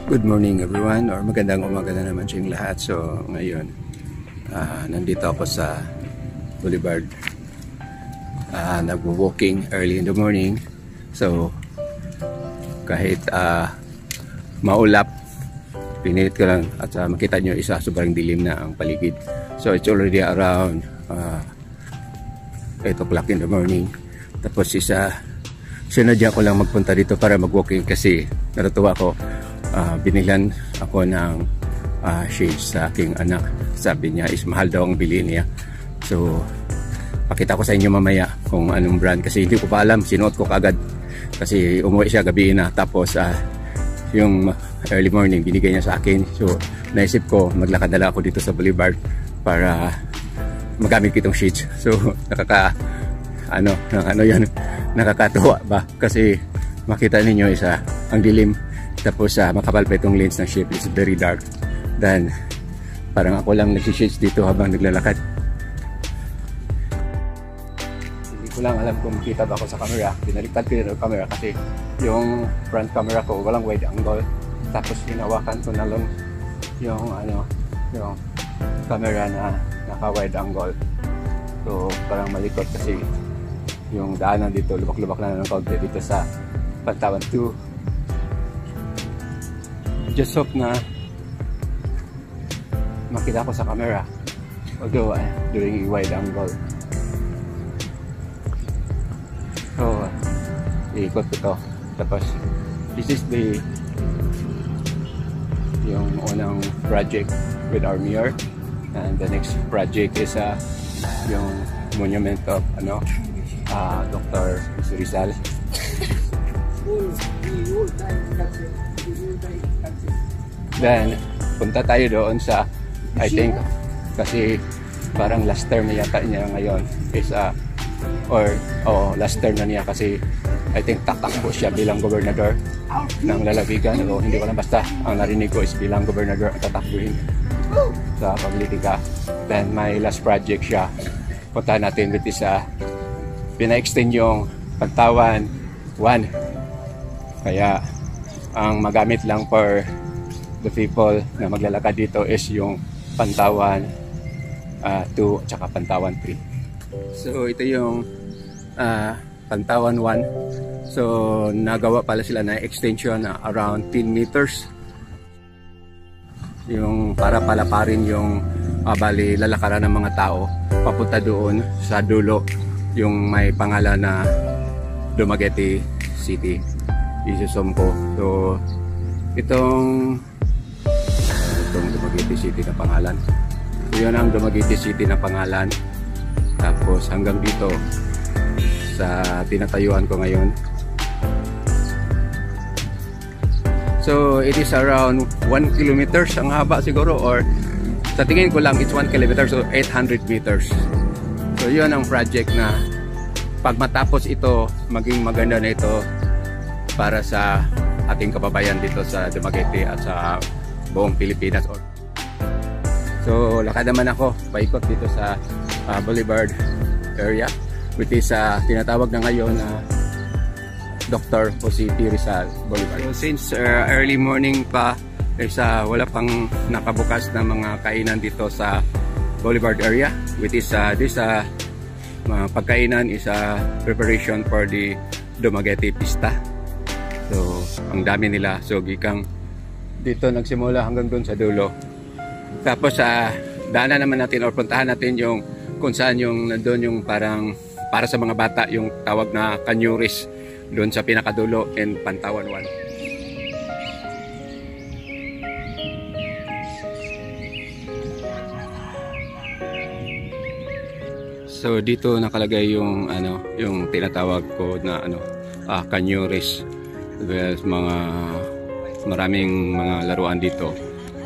Good morning everyone, or magandang umaga na naman sa inyong lahat. So ngayon, nandito ako sa Boulevard, nagwo-walking early in the morning. So kahit maulap, pinilit ko lang at makita nyo sobrang dilim na ang paligid. So it's already around 8 o'clock in the morning. Tapos sinadya ko lang magpunta dito para mag-walking kasi natutuwa ko. Binilan ako ng shades sa aking anak. Sabi niya is mahal daw ang bilhin niya. So pakita ko sa inyo mamaya kung anong brand kasi hindi ko pa alam. Sinuot ko kaagad kasi umuwi siya gabi na. Tapos yung early morning binigay niya sa akin. So naisip ko maglakad na lang ako dito sa Boulevard para magamit kitong shades. So nakakatuwa ba kasi makita ninyo ang dilim. Tapos makapal pa itong lens ng shape, it's very dark. Then parang ako lang nagsishades dito habang naglalakad. Hindi ko lang alam kung makita ba ako sa camera. Pinaliktad ko yung camera kasi yung front camera ko walang wide angle. Tapos hinawakan ko na lang yung camera na naka wide angle. So parang malikot kasi yung daanan dito lubak-lubak na ng kaunti dito sa Pantawan 2. Just hope na makita ko sa camera, although doing wide angle. So iikot ko to. Tapos this is yung unang project with our mayor, and the next project is yung monument of Dr. Rizal. Then punta tayo doon sa, I think kasi parang last term na yata niya ngayon is last term na niya kasi I think tatakbo siya bilang gobernador ng lalawigan. O hindi ko na, basta ang narinig ko is bilang gobernador at tatakbuhin sa politika. Then my last project siya, puntahan natin with is pina-extend yung Pantawan 1, kaya ang magamit lang for the people na maglalakad dito is yung Pantawan 2 at saka Pantawan 3. So ito yung Pantawan 1. So nagawa pala sila na extension na around 10 meters. Yung para palaparin yung bali lalakaran ng mga tao papunta doon sa dulo, yung may pangalan na Dumaguete City, isusum ko. So itong Dumaguete City na pangalan. So yun ang Dumaguete City na pangalan. Tapos hanggang dito sa tinatayuan ko ngayon. So it is around 1 kilometers ang haba siguro, or sa tingin ko lang it's 1 kilometer, so 800 meters. So yun ang project na pag matapos ito, maging maganda na ito para sa ating kababayan dito sa Dumaguete at sa buong Pilipinas. So lakad naman ako paikot dito sa Boulevard area, which is tinatawag na ngayon Dr. Jose P. Rizal Boulevard. So since early morning pa, wala pang nakabukas na mga kainan dito sa Boulevard area, which is this pagkainan is preparation for the Dumaguete Pista. So ang dami nila, so gikang dito nagsimula hanggang doon sa dulo. Tapos daanan naman natin or puntahan natin yung kung saan yung nandun yung parang para sa mga bata, yung tawag na Kanyuris doon sa pinakadulo in Pantawan 1. So dito nakalagay yung yung tinatawag ko na Kanyuris. Maraming mga laruan dito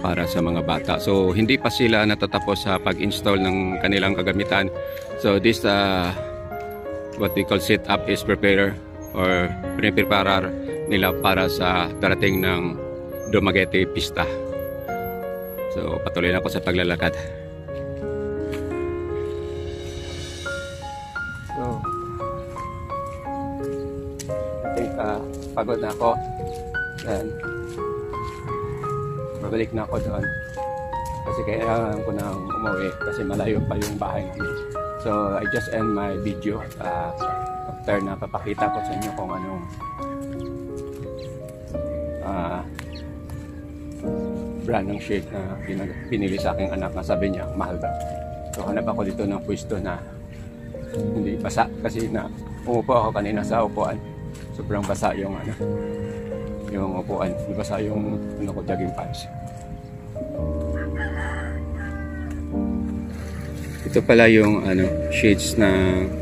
para sa mga bata. So hindi pa sila natatapos sa pag-install ng kanilang kagamitan. So this what we call set up is prepare or preparar nila para sa darating ng Dumaguete Pista. So patuloy na ako sa paglalakad. So I think pagod na ako. Then babalik na ako doon. Kasi kailangan ko nang umuwi kasi malayo pa yung bahay namin. So I just end my video after na papakita ko sa inyo kung anong brand ng shade na pinili sa aking anak na sabi niya mahal daw. So hanap ako dito ng pwesto na hindi basa kasi na umupo ako kanina sa upuan. Sobrang basa yung yung upuan. Basa yung jogging pants. Ito pala yung shades na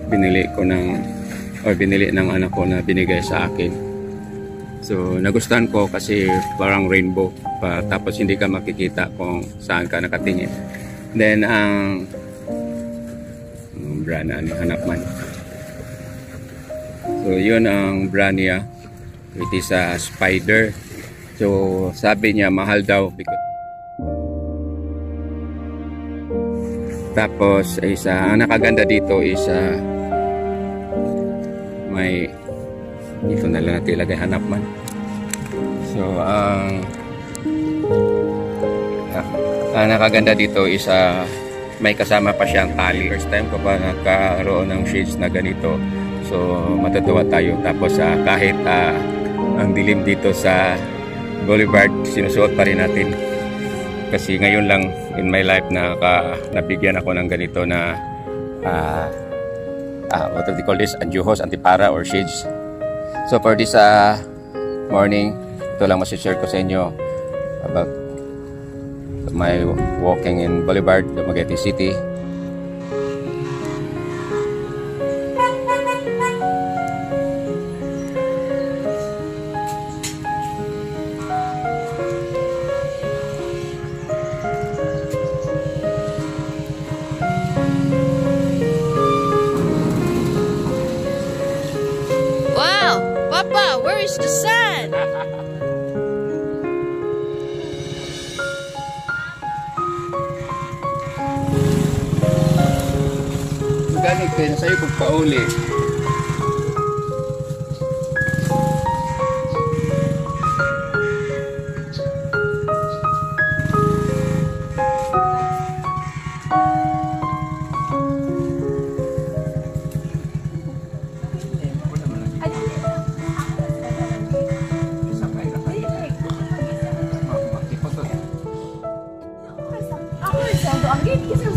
binili ng anak ko na binigay sa akin. So nagustuhan ko kasi parang rainbow pa, tapos hindi ka makikita kung saan ka nakatingin. Then ang brand na hanap man. So yun ang brand niya. It is a Spider. So sabi niya mahal daw because tapos ang nakaganda dito is may dito na lang natin ilagay hanap man. So ang nakaganda dito is may kasama pa siyang tali. First time ko pa nagkaroon ng shades na ganito. So matutuwa tayo. Tapos kahit ang dilim dito sa Boulevard, sinusuot pa rin natin. Kasi ngayon lang in my life na nabigyan ako ng ganito na what do they call this? Anjuhos, antipara or shades. So for this morning, ito lang masishare ko sa inyo about my walking in Boulevard, Dumaguete City. Papa, where is the sun? Galing kayo sa'yo kung pauli. Ang gate kasi